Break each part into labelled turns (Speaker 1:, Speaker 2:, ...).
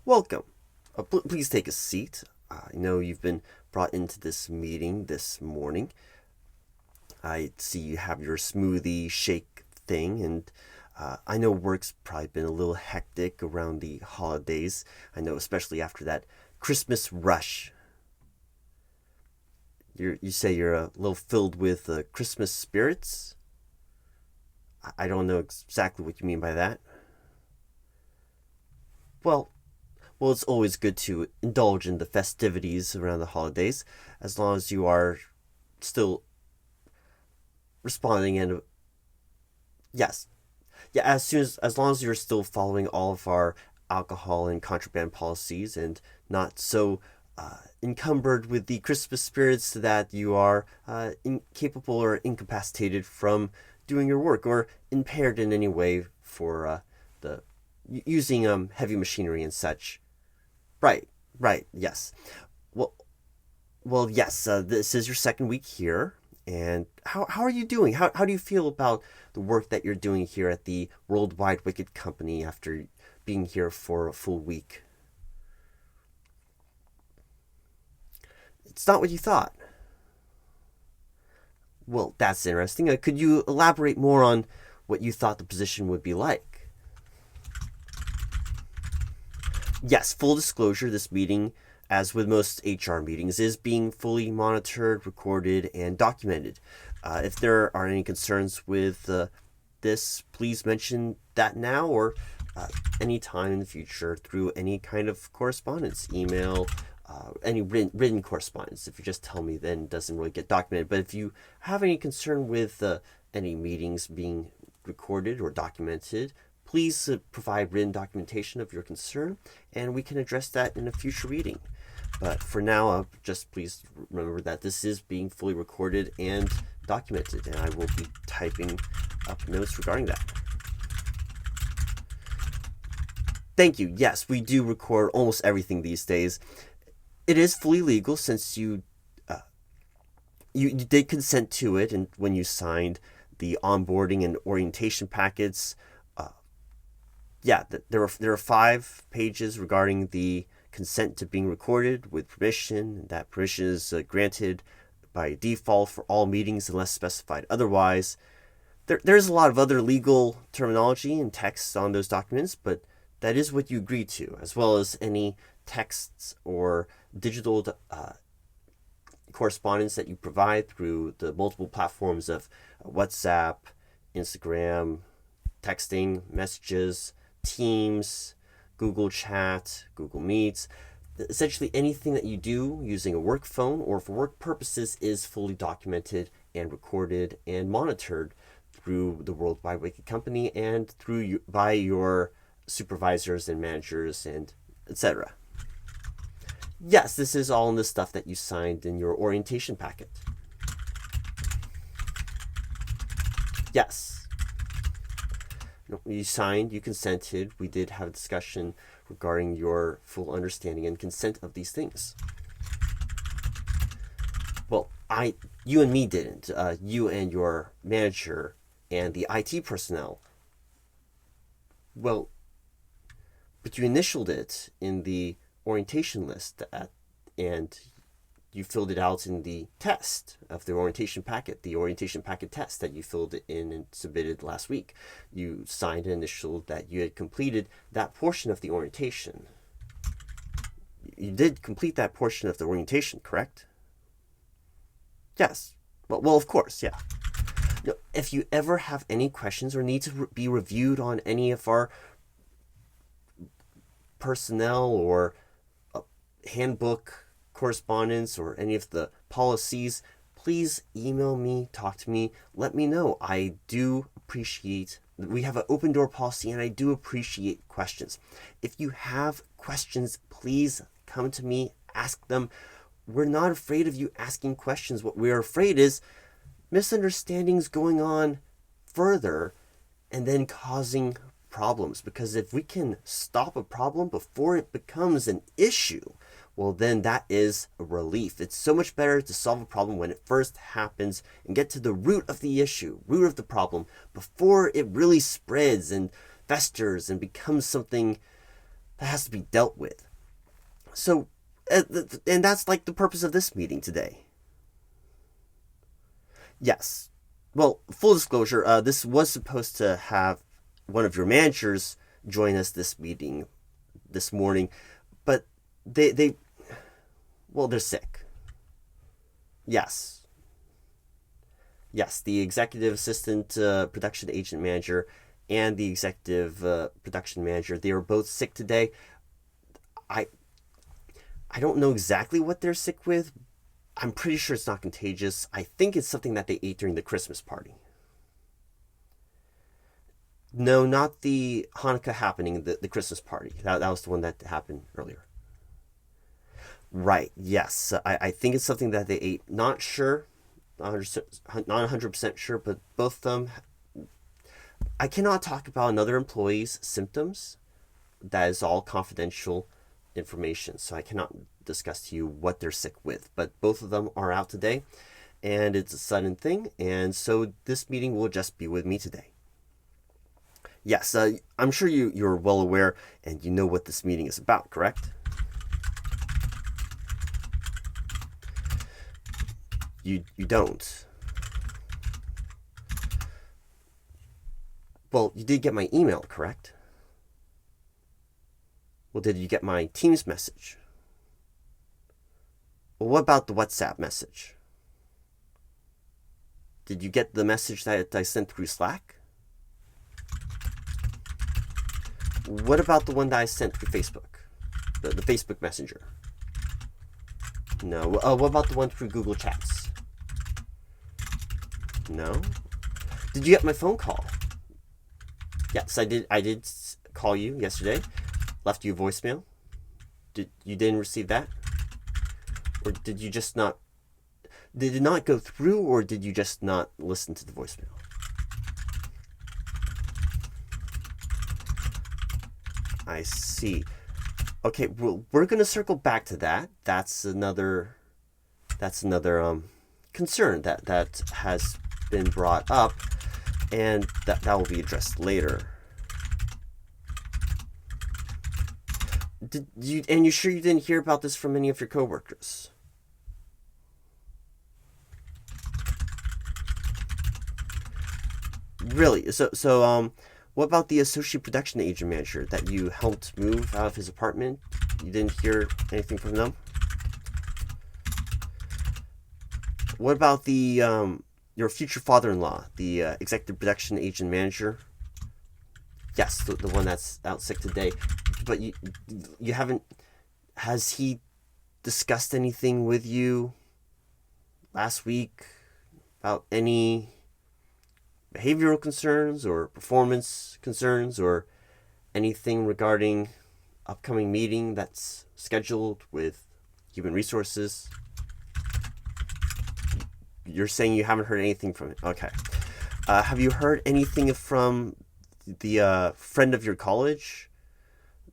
Speaker 1: Welcome. Please take a seat. I know you've been brought into this meeting this morning. I see you have your smoothie shake thing, and I know work's probably been a little hectic around the holidays. I know, especially after that Christmas rush. You say you're a little filled with Christmas spirits? I don't know exactly what you mean by that. Well, well, it's always good to indulge in the festivities around the holidays, as long as you are still responding and yes, yeah, as long as you're still following all of our alcohol and contraband policies and not so encumbered with the Christmas spirits that you are incapable or incapacitated from doing your work or impaired in any way for the using heavy machinery and such. Right, right, yes. Well, yes. This is your second week here, and how are you doing? How do you feel about the work that you're doing here at the World Wide Wicket company after being here for a full week? It's not what you thought. Well, that's interesting. Could you elaborate more on what you thought the position would be like? Yes, full disclosure, this meeting, as with most HR meetings, is being fully monitored, recorded, and documented. If there are any concerns with this, please mention that now or any time in the future through any kind of correspondence, email, any written correspondence. If you just tell me, then it doesn't really get documented. But if you have any concern with any meetings being recorded or documented, please provide written documentation of your concern, and we can address that in a future meeting. But for now, just please remember that this is being fully recorded and documented, and I will be typing up notes regarding that. Thank you. Yes, we do record almost everything these days. It is fully legal since you did consent to it, and when you signed the onboarding and orientation packets. Yeah, there are 5 pages regarding the consent to being recorded with permission. That permission is granted by default for all meetings unless specified otherwise. There's a lot of other legal terminology and text on those documents, but that is what you agree to, as well as any texts or digital correspondence that you provide through the multiple platforms of WhatsApp, Instagram, texting, messages, Teams, Google Chat, Google Meets. Essentially anything that you do using a work phone or for work purposes is fully documented and recorded and monitored through the World Wide Wicket company and by your supervisors and managers and etc. Yes, this is all in the stuff that you signed in your orientation packet. Yes. You signed, you consented. We did have a discussion regarding your full understanding and consent of these things. Well, you and me didn't. You and your manager and the IT personnel. Well, but you initialed it in the orientation list and you filled it out in the test of the orientation packet test that you filled it in and submitted last week. You signed and initialed that you had completed that portion of the orientation. You did complete that portion of the orientation, correct? Yes. Well, of course, yeah. Now, if you ever have any questions or need to be reviewed on any of our personnel or handbook correspondence or any of the policies, please email me, talk to me, let me know. I do appreciate, we have an open door policy and I do appreciate questions. If you have questions, please come to me, ask them. We're not afraid of you asking questions. What we're afraid is misunderstandings going on further and then causing problems. Because if we can stop a problem before it becomes an issue, well, then that is a relief. It's so much better to solve a problem when it first happens and get to the root of the issue, root of the problem, before it really spreads and festers and becomes something that has to be dealt with. So, and that's like the purpose of this meeting today. Yes. Well, full disclosure, this was supposed to have one of your managers join us this meeting this morning, but they're sick. Yes. Yes, the executive assistant production agent manager and the executive production manager, they are both sick today. I I don't know exactly what they're sick with. I'm pretty sure it's not contagious. I think it's something that they ate during the Christmas party. No, not the Hanukkah happening, the Christmas party. That was the one that happened earlier. Right, yes. I think it's something that they ate. Not sure, not 100% sure, but both of them. I cannot talk about another employee's symptoms. That is all confidential information, so I cannot discuss to you what they're sick with. But both of them are out today, and it's a sudden thing, and so this meeting will just be with me today. Yes, I'm sure you're well aware and you know what this meeting is about, correct? You don't. Well, you did get my email, correct? Well, did you get my Teams message? Well, what about the WhatsApp message? Did you get the message that I sent through Slack? What about the one that I sent through Facebook? The Facebook Messenger? No. What about the one through Google Chats? No. Did you get my phone call? Yes, I did. I did call you yesterday. Left you a voicemail. You didn't receive that? Or did you just not? Did it not go through, or did you just not listen to the voicemail? I see. Okay, well, we're gonna circle back to that. That's another concern that has been brought up, and that will be addressed later. And you sure you didn't hear about this from any of your coworkers? Really? So what about the associate production agent manager that you helped move out of his apartment? You didn't hear anything from them? What about the your future father-in-law, the executive production agent manager? Yes, the one that's out sick today. But you haven't. Has he discussed anything with you last week about any behavioral concerns or performance concerns or anything regarding upcoming meeting that's scheduled with human resources? You're saying you haven't heard anything from it. Okay. Have you heard anything from the friend of your college,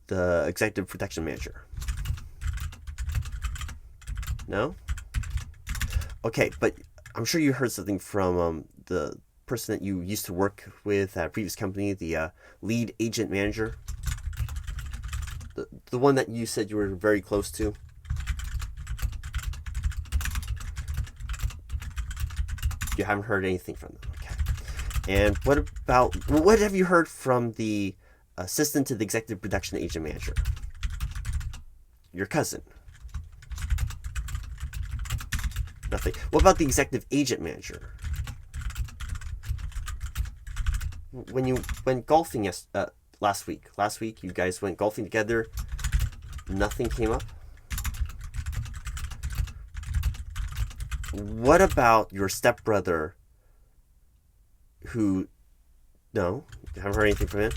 Speaker 1: the executive production manager? No? Okay, but I'm sure you heard something from the person that you used to work with at a previous company, the lead agent manager, the one that you said you were very close to. You haven't heard anything from them. Okay. And what have you heard from the assistant to the executive production agent manager? Your cousin. Nothing. What about the executive agent manager? When you went golfing last week, you guys went golfing together. Nothing came up. What about your stepbrother? No, you haven't heard anything from him.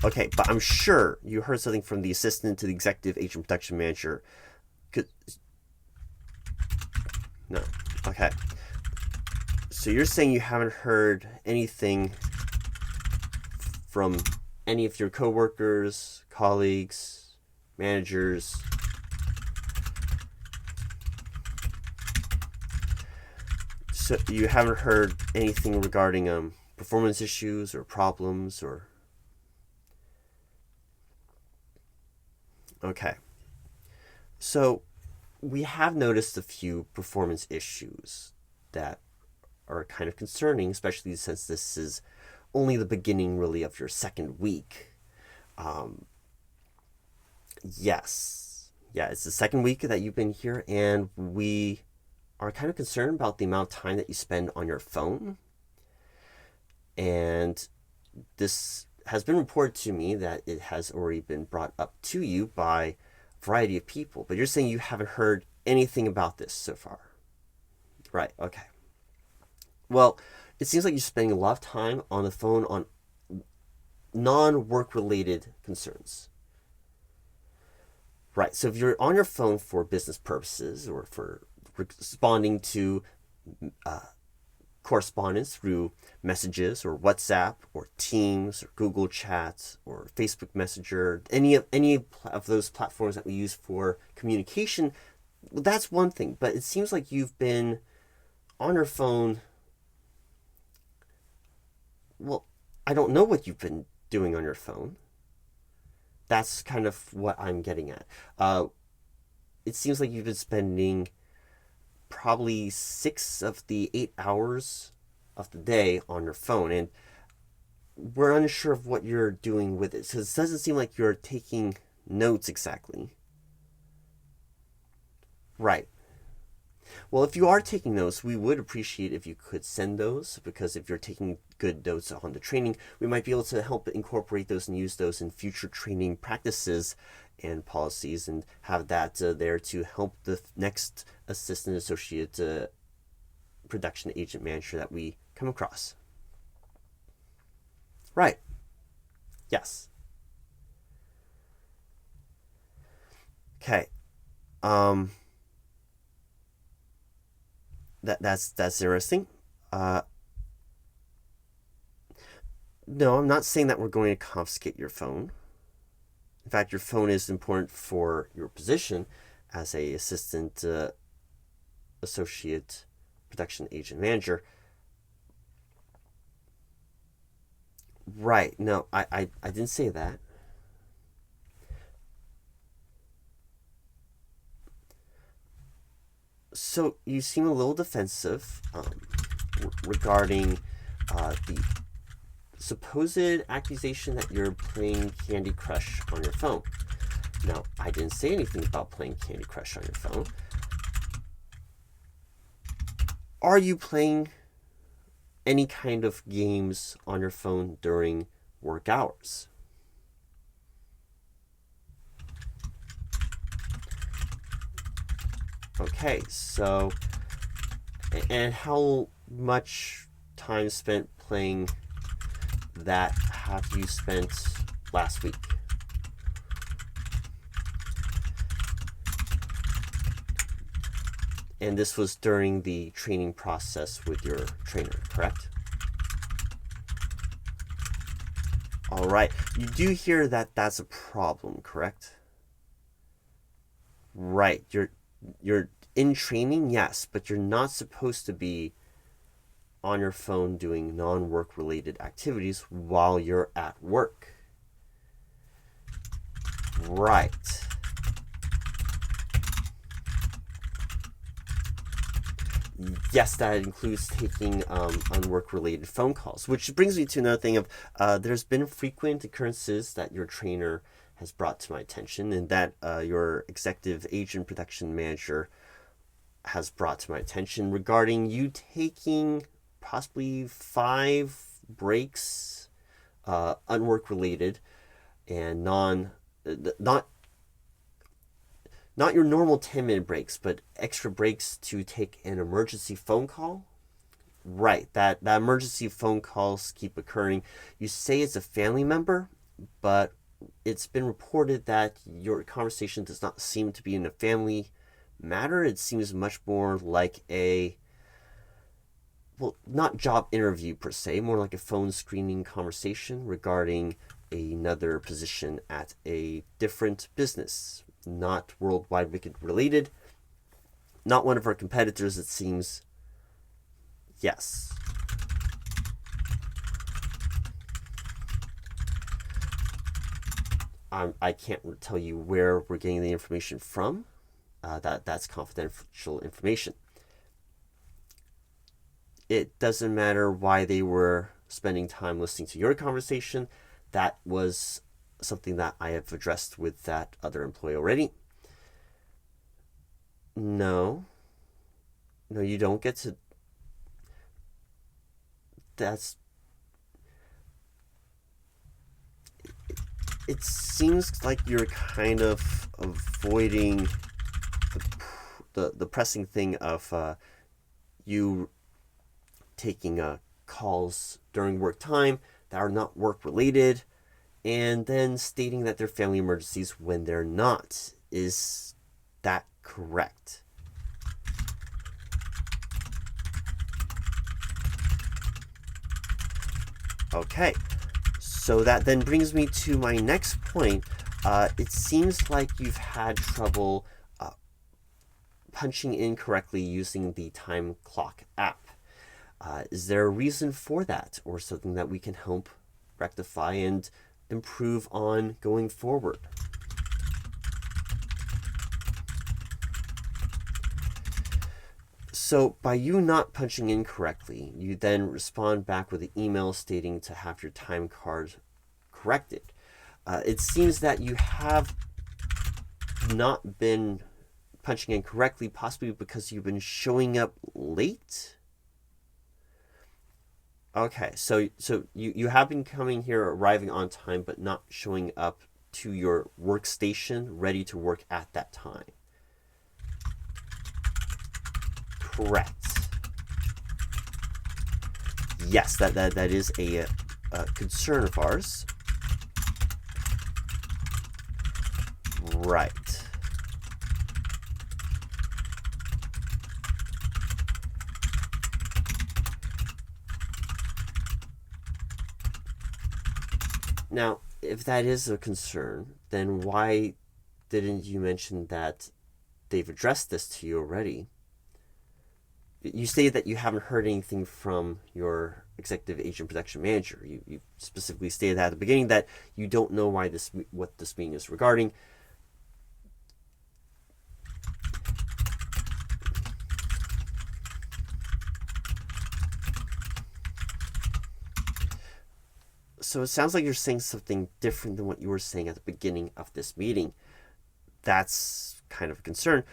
Speaker 1: Okay, but I'm sure you heard something from the assistant to the executive agent production manager. No. Okay. So you're saying you haven't heard anything from any of your coworkers, colleagues, managers? So you haven't heard anything regarding performance issues or problems or... Okay. So we have noticed a few performance issues that are kind of concerning, especially since this is only the beginning, really, of your second week. Um, yes. Yeah, it's the second week that you've been here, and we are kind of concerned about the amount of time that you spend on your phone. And this has been reported to me that it has already been brought up to you by a variety of people, but you're saying you haven't heard anything about this so far. Right, okay. Well, it seems like you're spending a lot of time on the phone on non-work related concerns. Right, so if you're on your phone for business purposes or for responding to correspondence through messages or WhatsApp or Teams or Google Chats or Facebook Messenger, any of those platforms that we use for communication, that's one thing. But it seems like you've been on your phone. Well, I don't know what you've been doing on your phone. That's kind of what I'm getting at. It seems like you've been spending probably 6 of the 8 hours of the day on your phone, and we're unsure of what you're doing with it. So it doesn't seem like you're taking notes exactly. Right. Well, if you are taking notes, we would appreciate if you could send those, because if you're taking good notes on the training, we might be able to help incorporate those and use those in future training practices and policies, and have that there to help the next assistant associate production agent manager that we come across. Right. Yes. Okay. That's interesting. No, I'm not saying that we're going to confiscate your phone. In fact, your phone is important for your position as a assistant associate production agent manager. Right. No, I didn't say that. So you seem a little defensive regarding the supposed accusation that you're playing Candy Crush on your phone. Now, I didn't say anything about playing Candy Crush on your phone. Are you playing any kind of games on your phone during work hours? Okay, so, and how much time spent playing that have you spent last week? And this was during the training process with your trainer, correct? All right. You do hear that that's a problem, correct? Right. You're in training, yes, but you're not supposed to be on your phone doing non-work related activities while you're at work. Right. Yes, that includes taking unwork related phone calls, which brings me to another thing of there's been frequent occurrences that your trainer has brought to my attention, and that your executive agent production manager has brought to my attention, regarding you taking possibly 5 breaks, unwork related, and not your normal 10-minute breaks, but extra breaks to take an emergency phone call. Right, that emergency phone calls keep occurring. You say it's a family member, but it's been reported that your conversation does not seem to be in a family matter. It seems much more like a, well, not job interview per se, more like a phone screening conversation regarding another position at a different business, not World Wide Wicket related, not one of our competitors, it seems. Yes. I can't tell you where we're getting the information from. That's confidential information. It doesn't matter why they were spending time listening to your conversation. That was something that I have addressed with that other employee already. No, you don't get to. That's. It seems like you're kind of avoiding the pressing thing of you taking calls during work time that are not work related, and then stating that they're family emergencies when they're not. Is that correct? Okay, so that then brings me to my next point. It seems like you've had trouble punching in correctly using the time clock app. Is there a reason for that, or something that we can help rectify and improve on going forward? So by you not punching in correctly, you then respond back with an email stating to have your time card corrected. It seems that you have not been punching in correctly, possibly because you've been showing up late. Okay, so you have been coming here, arriving on time, but not showing up to your workstation ready to work at that time. Correct. Yes, that is a concern of ours. Right. Now, if that is a concern, then why didn't you mention that they've addressed this to you already? You stated that you haven't heard anything from your executive agent protection manager. You specifically stated that at the beginning that you don't know what this meeting is regarding. So it sounds like you're saying something different than what you were saying at the beginning of this meeting. That's kind of a concern.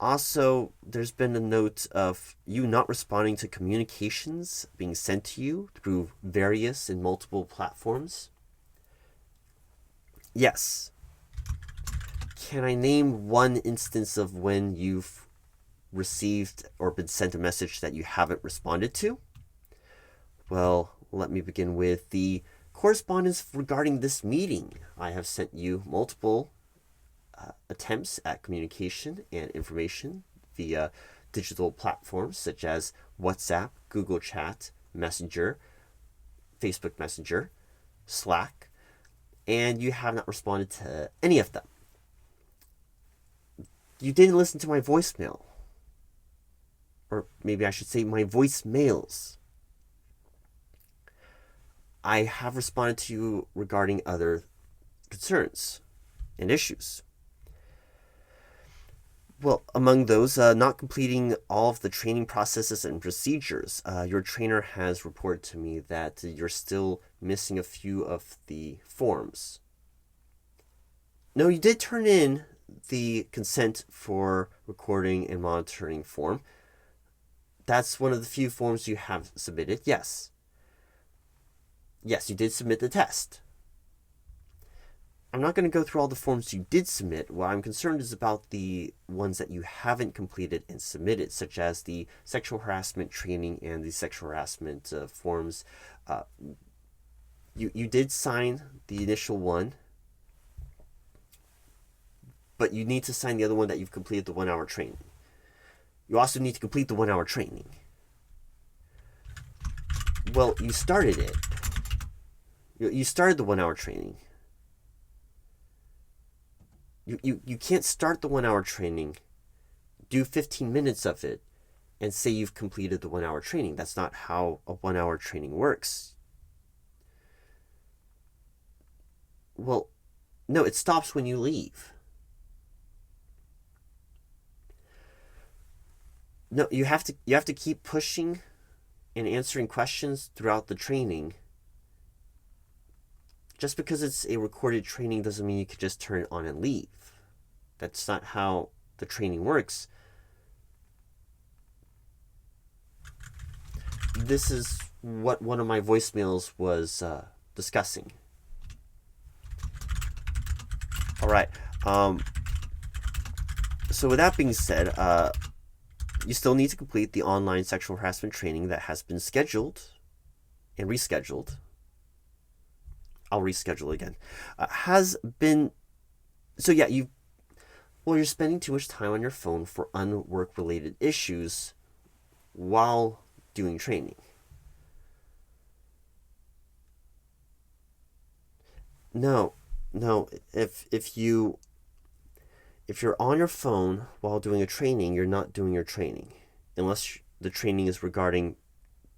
Speaker 1: Also, there's been a note of you not responding to communications being sent to you through various and multiple platforms. Yes. Can I name one instance of when you've received or been sent a message that you haven't responded to? Well, let me begin with the correspondence regarding this meeting. I have sent you multiple attempts at communication and information via digital platforms such as WhatsApp, Google Chat, Messenger, Facebook Messenger, Slack, and you have not responded to any of them. You didn't listen to my voicemail. Or maybe I should say my voicemails. I have responded to you regarding other concerns and issues. Well, among those, not completing all of the training processes and procedures. Your trainer has reported to me that you're still missing a few of the forms. No, you did turn in the consent for recording and monitoring form. That's one of the few forms you have submitted, yes. Yes, you did submit the test. I'm not going to go through all the forms you did submit. What I'm concerned is about the ones that you haven't completed and submitted, such as the sexual harassment training and the sexual harassment forms. You did sign the initial one, but you need to sign the other one that you've completed the 1 hour training. You also need to complete the 1 hour training. Well, you started it. You started the 1 hour training. You can't start the 1 hour training, do 15 minutes of it, and say you've completed the 1 hour training. That's not how a 1 hour training works. Well, No, it stops when you leave. No, you have to keep pushing and answering questions throughout the training. Just because it's a recorded training doesn't mean you can just turn it on and leave. That's not how the training works. This is what one of my voicemails was discussing. All right. So with that being said, you still need to complete the online sexual harassment training that has been scheduled and rescheduled. I'll reschedule again. So yeah, you're spending too much time on your phone for unwork related issues while doing training. No, if you're on your phone while doing a training, you're not doing your training, unless the training is regarding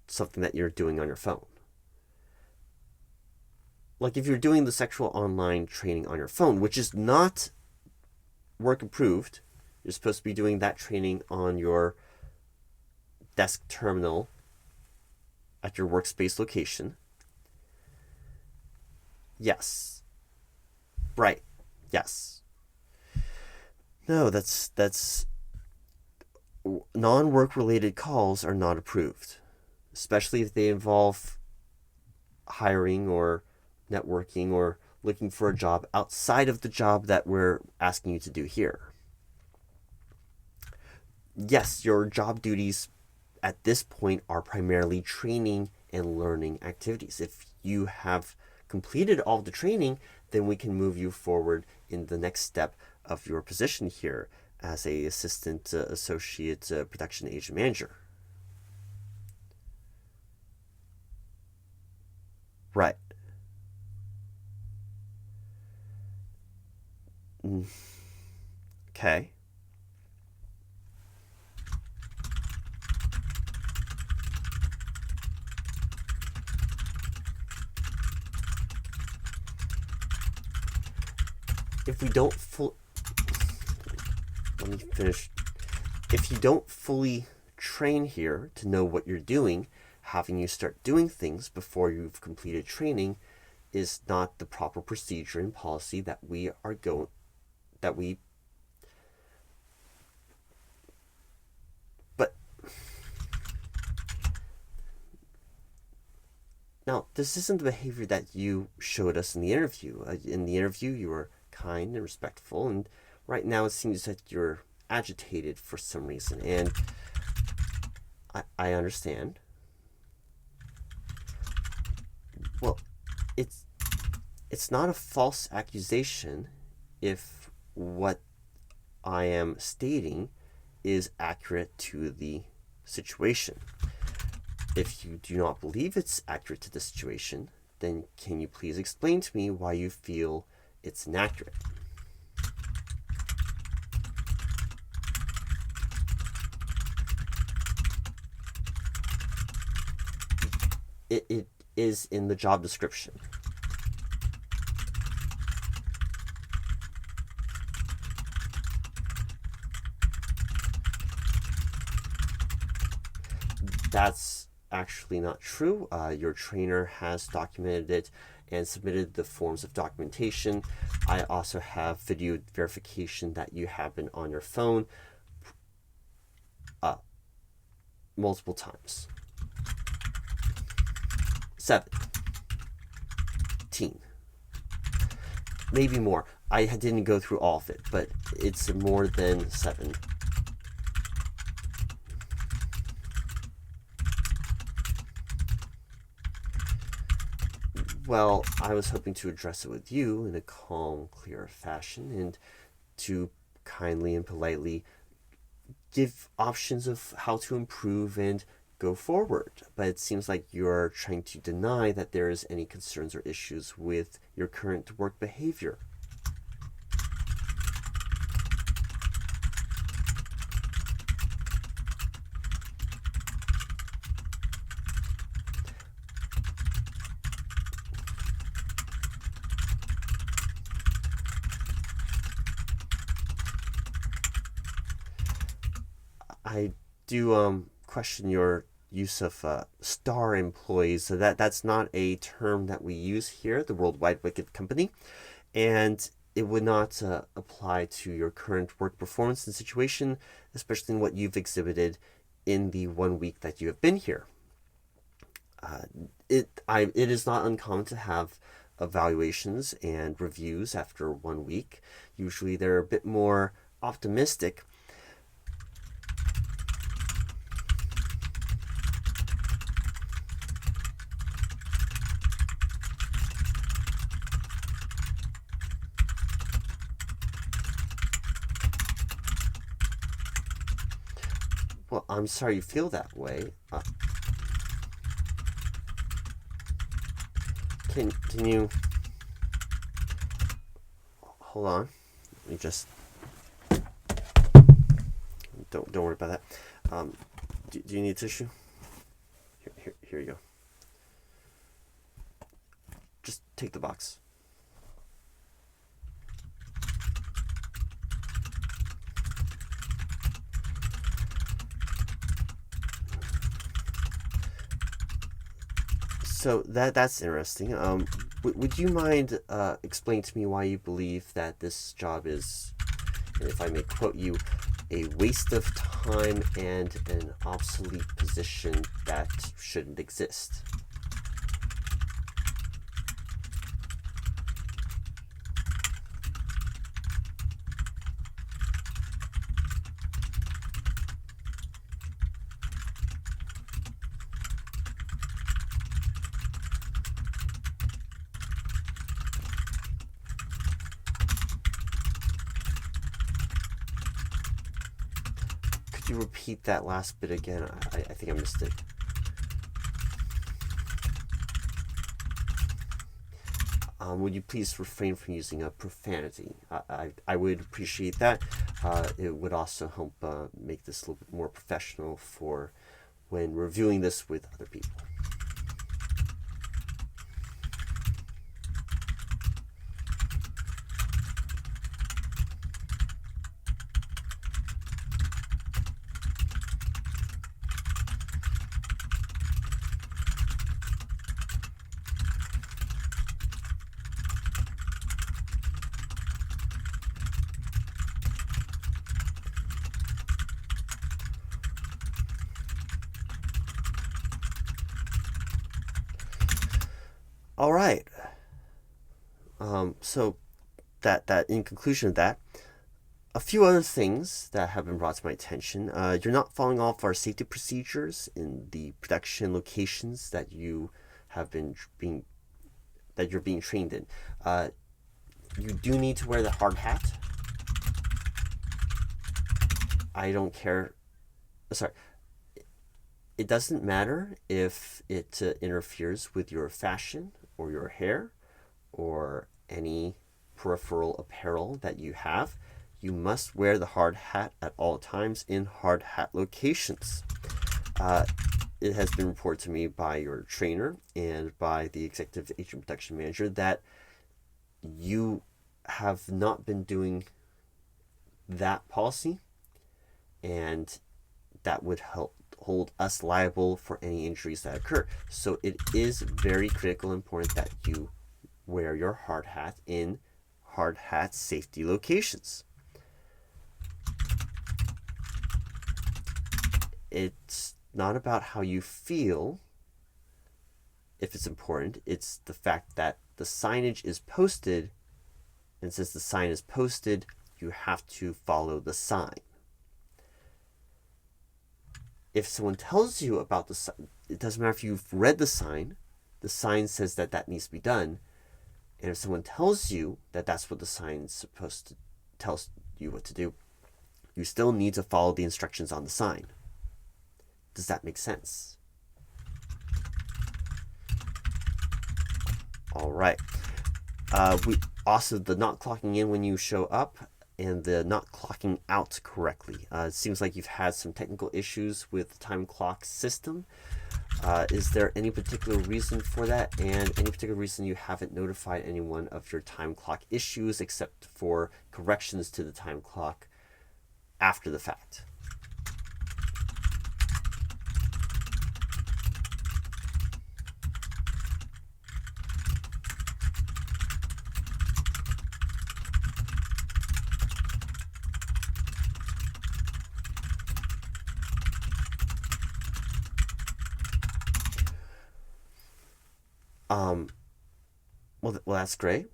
Speaker 1: something that you're doing on your phone. Like if you're doing the sexual online training on your phone, which is not work approved, you're supposed to be doing that training on your desk terminal at your workspace location. Yes. Right. Yes. No, that's non-work related calls are not approved, especially if they involve hiring or networking or looking for a job outside of the job that we're asking you to do here. Yes, your job duties at this point are primarily training and learning activities. If you have completed all the training, then we can move you forward in the next step of your position here as a assistant associate production agent manager. Right. Okay. If we don't let me finish. If you don't fully train here to know what you're doing, having you start doing things before you've completed training is not the proper procedure and policy that we but now this isn't the behavior that you showed us in the interview. In the interview, you were kind and respectful, and right now it seems that you're agitated for some reason, and I understand. Well, it's not a false accusation if what I am stating is accurate to the situation. If you do not believe it's accurate to the situation, then can you please explain to me why you feel it's inaccurate? It is in the job description. That's actually not true. Your trainer has documented it and submitted the forms of documentation. I also have video verification that you have been on your phone multiple times. 17. Maybe more. I didn't go through all of it, but it's more than 7. Well, I was hoping to address it with you in a calm, clear fashion and to kindly and politely give options of how to improve and go forward. But it seems like you're trying to deny that there is any concerns or issues with your current work behavior. I do question your use of star employees. So that's not a term that we use here at the World Wide Wicket company, and it would not apply to your current work performance and situation, especially in what you've exhibited in the 1 week that you have been here. It is not uncommon to have evaluations and reviews after 1 week. Usually they're a bit more optimistic. Well, I'm sorry you feel that way. Can you hold on? Let me just don't worry about that. Do you need tissue? Here you go. Just take the box. So that's interesting. Would you mind explaining to me why you believe that this job is, and if I may quote you, a waste of time and an obsolete position that shouldn't exist? Could you repeat that last bit again? I think I missed it. Would you please refrain from using a profanity? I would appreciate that. It would also help make this a little bit more professional for when reviewing this with other people. All right. So that in conclusion of that, a few other things that have been brought to my attention. You're not following all of our safety procedures in the production locations that you have been that you're being trained in. You do need to wear the hard hat. I don't care. Sorry. It doesn't matter if it interferes with your fashion or your hair or any peripheral apparel that you have. You must wear the hard hat at all times in hard hat locations. It has been reported to me by your trainer and by the executive agent protection manager that you have not been doing that policy, and that would help hold us liable for any injuries that occur. So it is very critical and important that you wear your hard hat in hard hat safety locations. It's not about how you feel if it's important. It's the fact that the signage is posted, and since the sign is posted, you have to follow the sign. If someone tells you about the sign, it doesn't matter if you've read the sign says that that needs to be done. And if someone tells you that that's what the sign is supposed to tell you what to do, you still need to follow the instructions on the sign. Does that make sense? All right. We also, the not clocking in when you show up and the not clocking out correctly. It seems like you've had some technical issues with the time clock system. Is there any particular reason for that, and any particular reason you haven't notified anyone of your time clock issues except for corrections to the time clock after the fact? Well, that's great.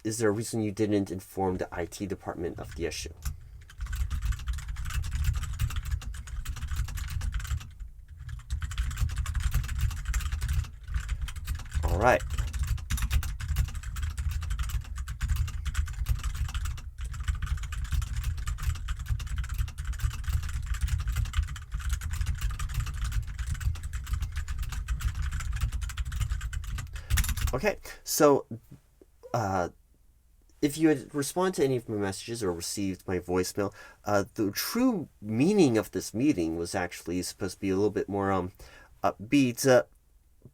Speaker 1: Is there a reason you didn't inform the IT department of the issue? All right. Okay, so if you had responded to any of my messages or received my voicemail, the true meaning of this meeting was actually supposed to be a little bit more upbeat,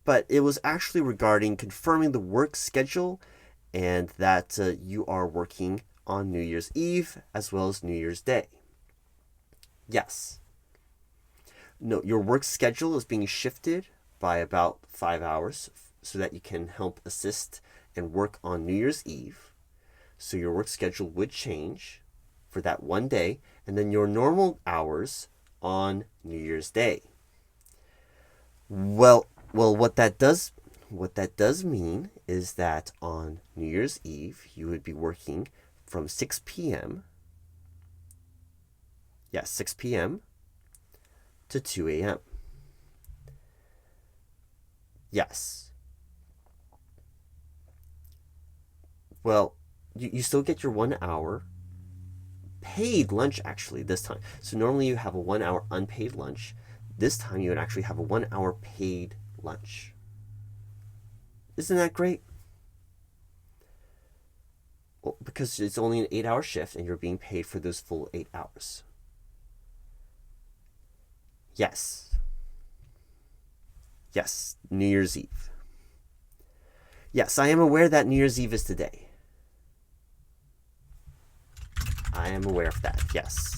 Speaker 1: but it was actually regarding confirming the work schedule and that you are working on New Year's Eve as well as New Year's Day. Yes. No, your work schedule is being shifted by about 5 hours so that you can help assist and work on New Year's Eve. So your work schedule would change for that one day, and then your normal hours on New Year's Day. Well, what that does mean is that on New Year's Eve you would be working from 6 p.m. Yes, 6 p.m. to 2 a.m. Yes. Well, you still get your 1 hour paid lunch actually this time. So normally you have a 1 hour unpaid lunch. This time you would actually have a 1 hour paid lunch. Isn't that great? Well, because it's only an 8-hour shift and you're being paid for those full 8 hours. Yes. Yes, New Year's Eve. Yes, I am aware that New Year's Eve is today. I am aware of that, yes.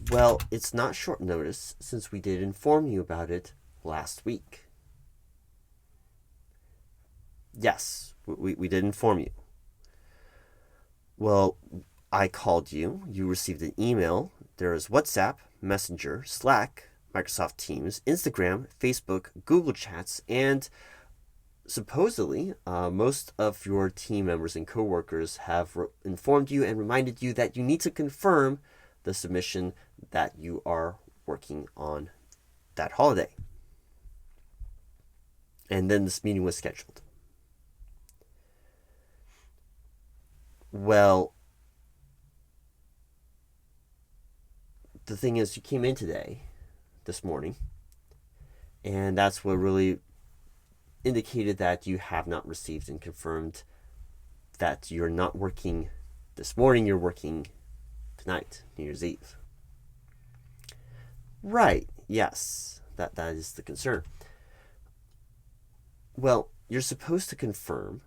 Speaker 1: Well, it's not short notice since we did inform you about it last week. Yes, we did inform you. Well, I called you, you received an email, there is WhatsApp, Messenger, Slack, Microsoft Teams, Instagram, Facebook, Google Chats, and supposedly most of your team members and coworkers have informed you and reminded you that you need to confirm the submission that you are working on that holiday. And then this meeting was scheduled. Well, the thing is, you came in this morning, and that's what really indicated that you have not received and confirmed that you're not working this morning, you're working tonight, New Year's Eve. Right, yes, that is the concern. Well, you're supposed to confirm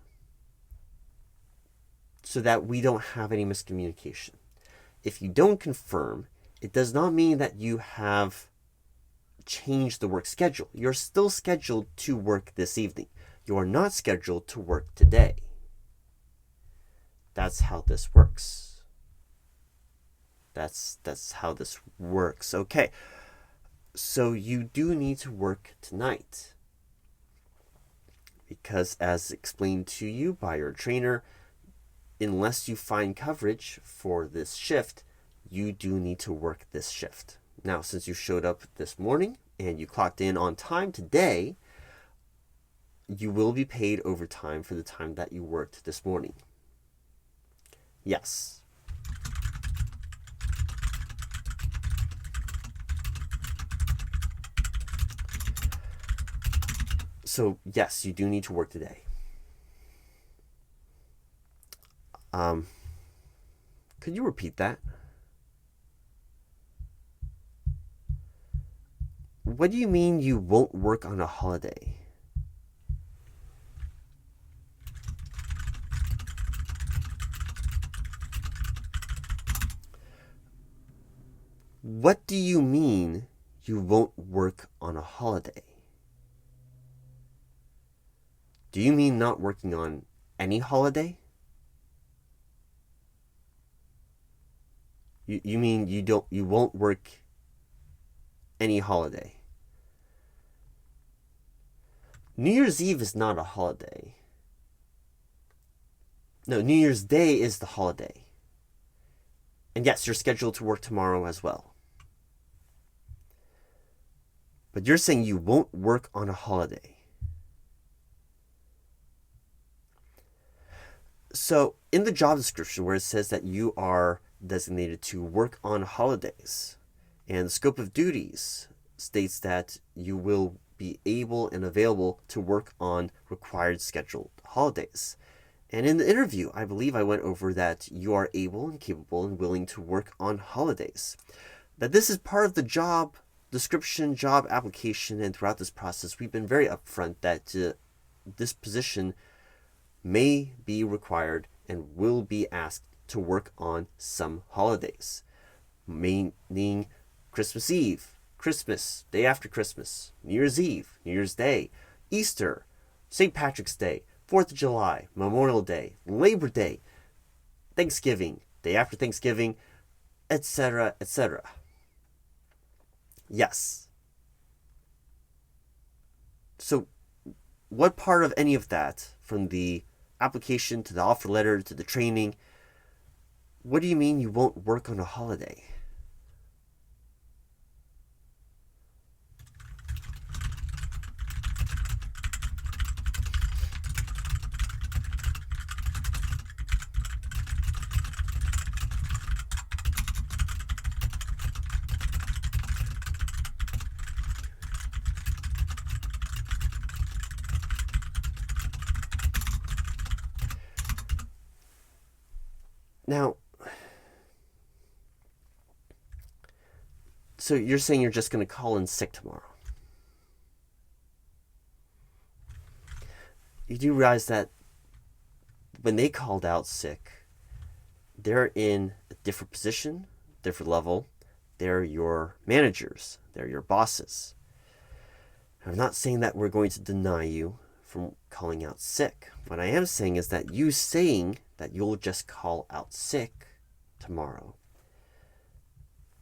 Speaker 1: so that we don't have any miscommunication. If you don't confirm, it does not mean that you have changed the work schedule. You're still scheduled to work this evening. You are not scheduled to work today. That's how this works. That's how this works. Okay. So you do need to work tonight. Because as explained to you by your trainer, unless you find coverage for this shift, you do need to work this shift. Now, since you showed up this morning and you clocked in on time today, you will be paid overtime for the time that you worked this morning. Yes. So, yes, you do need to work today. Could you repeat that? What do you mean you won't work on a holiday? What do you mean you won't work on a holiday? Do you mean not working on any holiday? You mean you won't work any holiday? New Year's Eve is not a holiday. No, New Year's Day is the holiday. And yes, you're scheduled to work tomorrow as well. But you're saying you won't work on a holiday. So, in the job description where it says that you are designated to work on holidays, and the scope of duties states that you will be able and available to work on required scheduled holidays. And in the interview, I believe I went over that you are able and capable and willing to work on holidays. That this is part of the job description, job application, and throughout this process, we've been very upfront that this position may be required and will be asked to work on some holidays, meaning Christmas Eve, Christmas, day after Christmas, New Year's Eve, New Year's Day, Easter, St. Patrick's Day, 4th of July, Memorial Day, Labor Day, Thanksgiving, day after Thanksgiving, etc., etc. Yes. So, what part of any of that, from the application to the offer letter to the training, what do you mean you won't work on a holiday? Now, so you're saying you're just going to call in sick tomorrow. You do realize that when they called out sick, they're in a different position, different level. They're your managers. They're your bosses. I'm not saying that we're going to deny you from calling out sick. What I am saying is that you saying that you'll just call out sick tomorrow,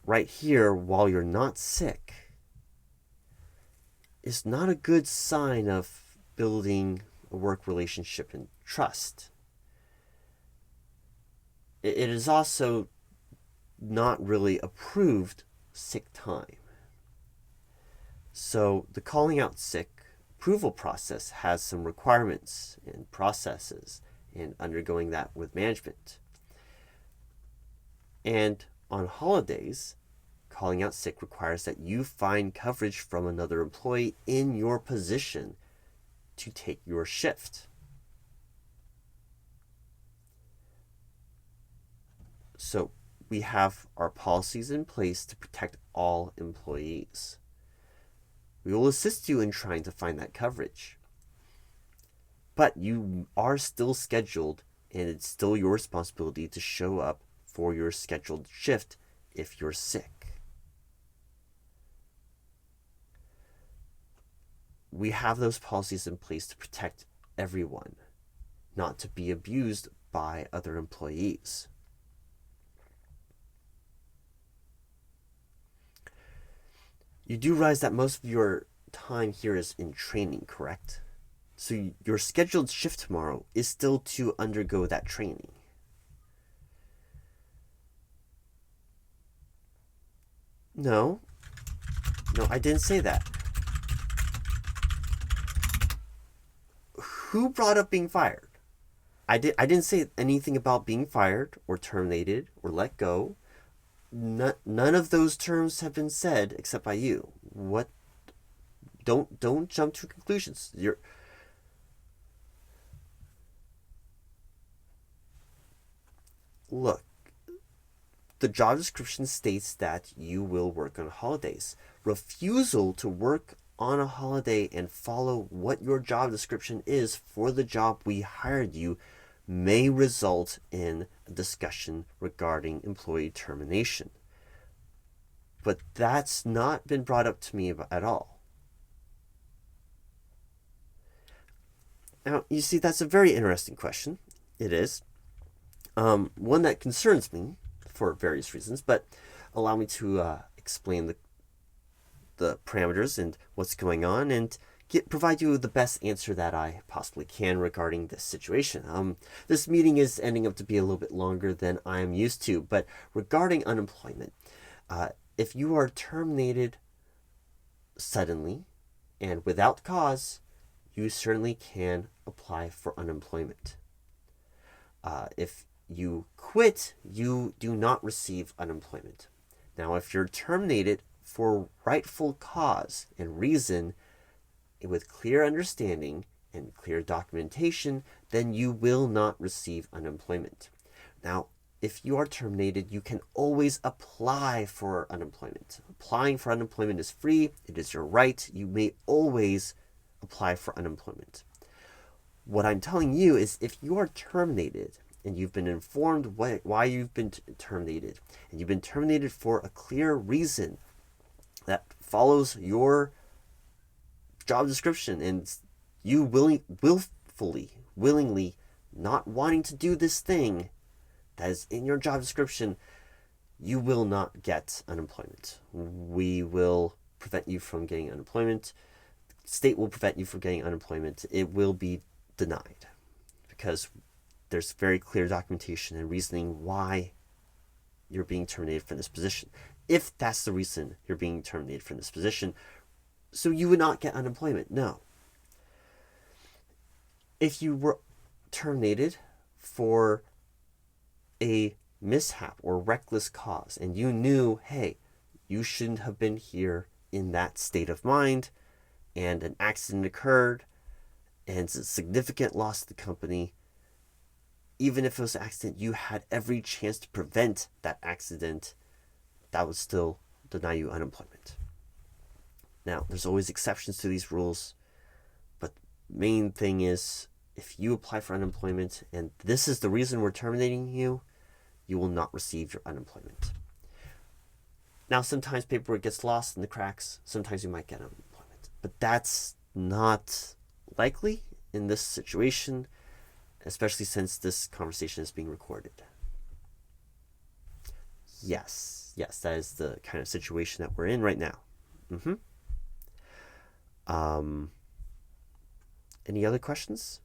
Speaker 1: right here while you're not sick, is not a good sign of building a work relationship and trust. It is also not really approved sick time. So the calling out sick approval process has some requirements and processes and undergoing that with management. And on holidays, calling out sick requires that you find coverage from another employee in your position to take your shift. So we have our policies in place to protect all employees. We will assist you in trying to find that coverage. But you are still scheduled, and it's still your responsibility to show up for your scheduled shift if you're sick. We have those policies in place to protect everyone, not to be abused by other employees. You do realize that most of your time here is in training, correct? So your scheduled shift tomorrow is still to undergo that training. No, I didn't say that. Who brought up being fired? I didn't say anything about being fired or terminated or let go. None of those terms have been said except by you. What? Don't jump to conclusions. Look, the job description states that you will work on holidays. Refusal to work on a holiday and follow what your job description is for the job we hired you may result in a discussion regarding employee termination. But that's not been brought up to me at all. Now, you see, that's a very interesting question. It is. One that concerns me, for various reasons, but allow me to explain the parameters and what's going on, and provide you with the best answer that I possibly can regarding this situation. This meeting is ending up to be a little bit longer than I'm used to, but regarding unemployment, if you are terminated suddenly and without cause, you certainly can apply for unemployment. If you quit, you do not receive unemployment. Now, if you're terminated for rightful cause and reason, with clear understanding and clear documentation, then you will not receive unemployment. Now, if you are terminated, you can always apply for unemployment. Applying for unemployment is free. It is your right. You may always apply for unemployment. What I'm telling you is if you are terminated and you've been informed why you've been terminated, and you've been terminated for a clear reason that follows your job description, and you willingly not wanting to do this thing that is in your job description, you will not get unemployment. We will prevent you from getting unemployment. State will prevent you from getting unemployment. It will be denied because there's very clear documentation and reasoning why you're being terminated from this position. If that's the reason you're being terminated from this position, so you would not get unemployment. No. If you were terminated for a mishap or reckless cause, and you knew, hey, you shouldn't have been here in that state of mind, and an accident occurred, and it's a significant loss to the company, even if it was an accident, you had every chance to prevent that accident, that would still deny you unemployment. Now, there's always exceptions to these rules, but the main thing is if you apply for unemployment and this is the reason we're terminating you, you will not receive your unemployment. Now, sometimes paperwork gets lost in the cracks. Sometimes you might get unemployment, but that's not likely in this situation, especially since this conversation is being recorded. Yes, that is the kind of situation that we're in right now. Any other questions?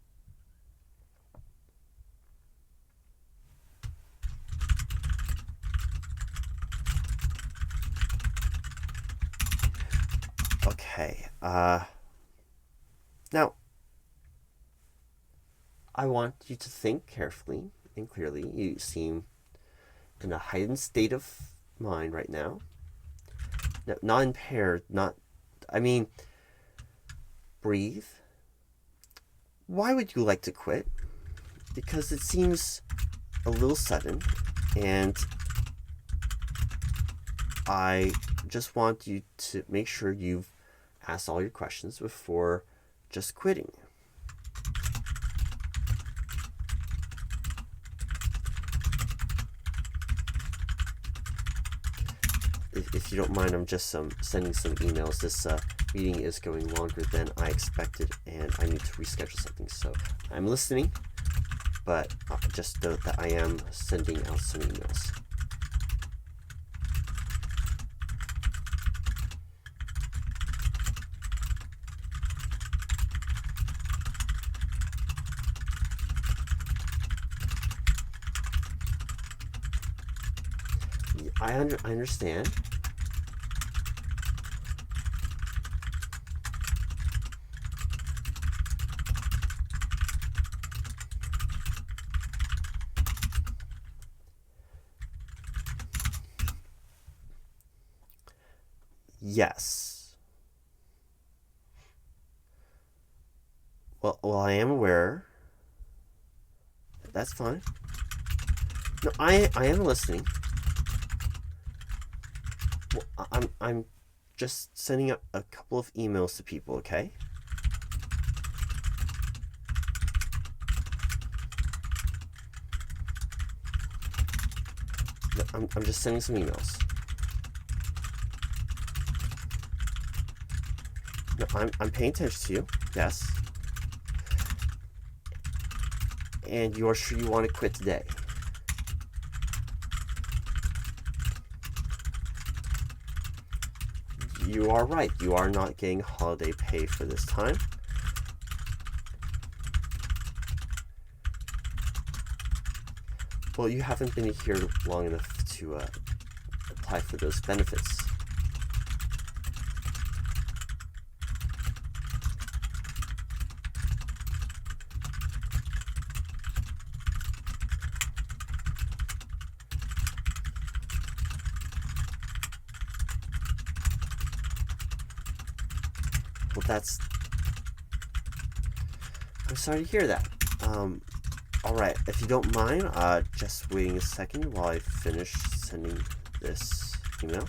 Speaker 1: Okay. Now, I want you to think carefully and clearly. You seem in a heightened state of mind right now. No, not impaired, breathe. Why would you like to quit? Because it seems a little sudden, and I just want you to make sure you've asked all your questions before just quitting. If you don't mind, I'm just sending some emails. This meeting is going longer than I expected, and I need to reschedule something. So I'm listening, but just note that I am sending out some emails. I understand. Yes. Well, I am aware. That's fine. No, I am listening. Well, I'm just sending out a couple of emails to people, okay? No, I'm just sending some emails. No, I'm paying attention to you. Yes. And you are sure you want to quit today? you are right. You are not getting holiday pay for this time. Well, you haven't been here long enough to apply for those benefits. Well, I'm sorry to hear that. All right, if you don't mind, just waiting a second while I finish sending this email.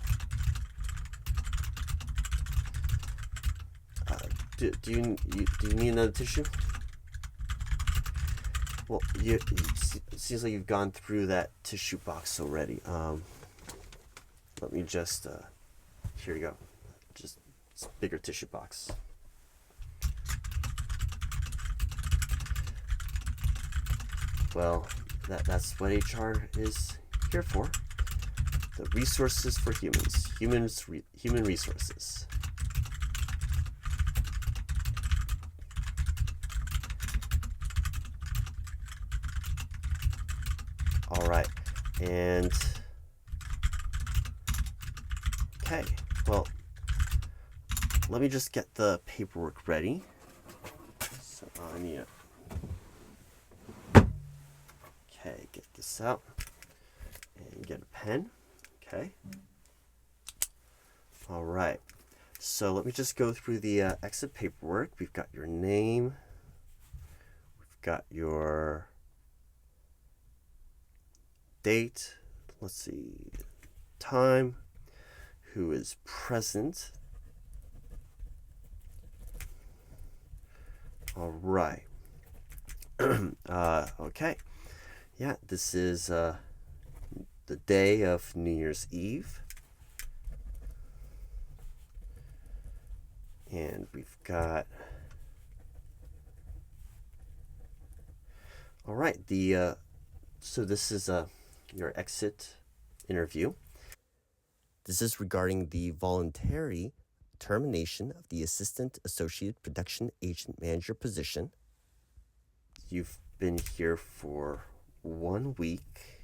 Speaker 1: Do you need another tissue? Well, it seems like you've gone through that tissue box already. Let me just here you go. Just bigger tissue box. Well, that's what HR is here for. The resources for humans. Human resources. All right, and okay, well, let me just get the paperwork ready. So I need it. Okay, get this out and get a pen. Okay. All right. So let me just go through the exit paperwork. We've got your name. We've got your date. Let's see. Time. Who is present. All right. Okay. Yeah, this is the day of New Year's Eve. And we've got, all right, so this is your exit interview. This is regarding the voluntary termination of the Assistant Associate Production Agent Manager position. You've been here for 1 week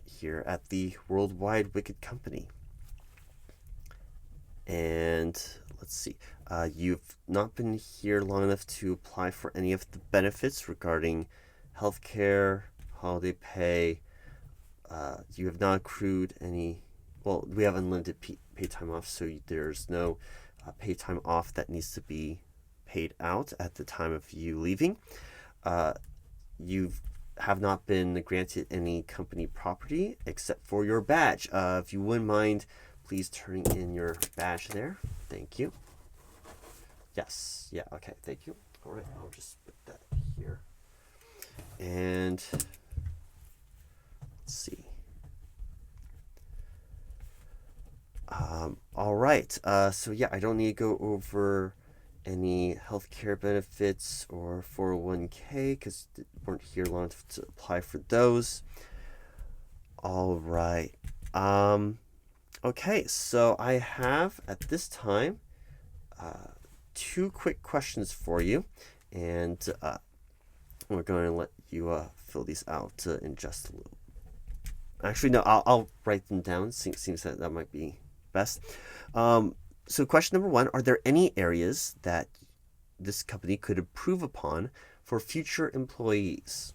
Speaker 1: here at the World Wide Wicket company. And let's see, you've not been here long enough to apply for any of the benefits regarding healthcare, holiday pay. You have not accrued any, well, we have unlimited pay time off, so there's no pay time off that needs to be paid out at the time of you leaving. You have not been granted any company property except for your badge. If you wouldn't mind, please turn in your badge there. Thank you. Yes. Yeah. Okay. Thank you. All right. I'll just put that here. And let's see. All right. So yeah, I don't need to go over any healthcare benefits or 401k because we weren't here long enough to apply for those. All right. Okay, so I have at this time 2 quick questions for you, and we're going to let you fill these out in just a little. Actually, no, I'll write them down. Seems that might be best. So question number 1, are there any areas that this company could improve upon for future employees?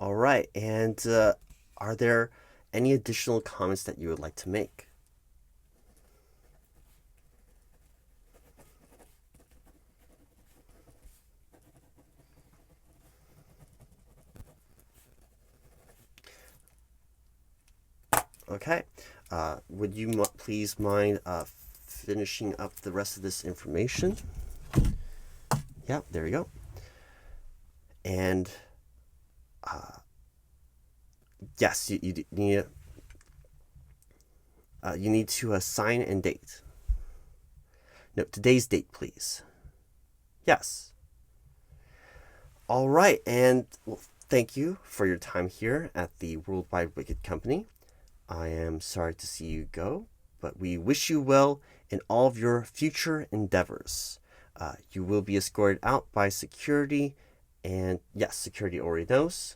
Speaker 1: All right, and are there any additional comments that you would like to make? Okay. Would you please mind finishing up the rest of this information? Yeah, there you go. And yes, you need to sign and date. No, today's date, please. Yes. All right, and well, thank you for your time here at the World Wide Wicket Company. I am sorry to see you go, but we wish you well in all of your future endeavors. You will be escorted out by security, and yes, security already knows.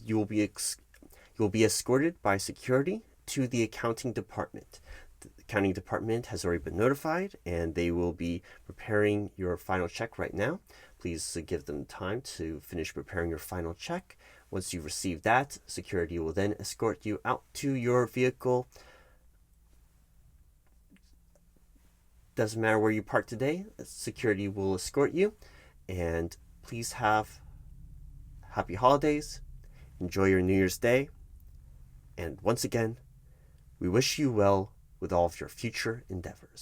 Speaker 1: You will be escorted by security to the accounting department. The accounting department has already been notified, and they will be preparing your final check right now. Please give them time to finish preparing your final check. Once you receive that, security will then escort you out to your vehicle. Doesn't matter where you park today, security will escort you. And please have happy holidays. Enjoy your New Year's Day. And once again, we wish you well with all of your future endeavors.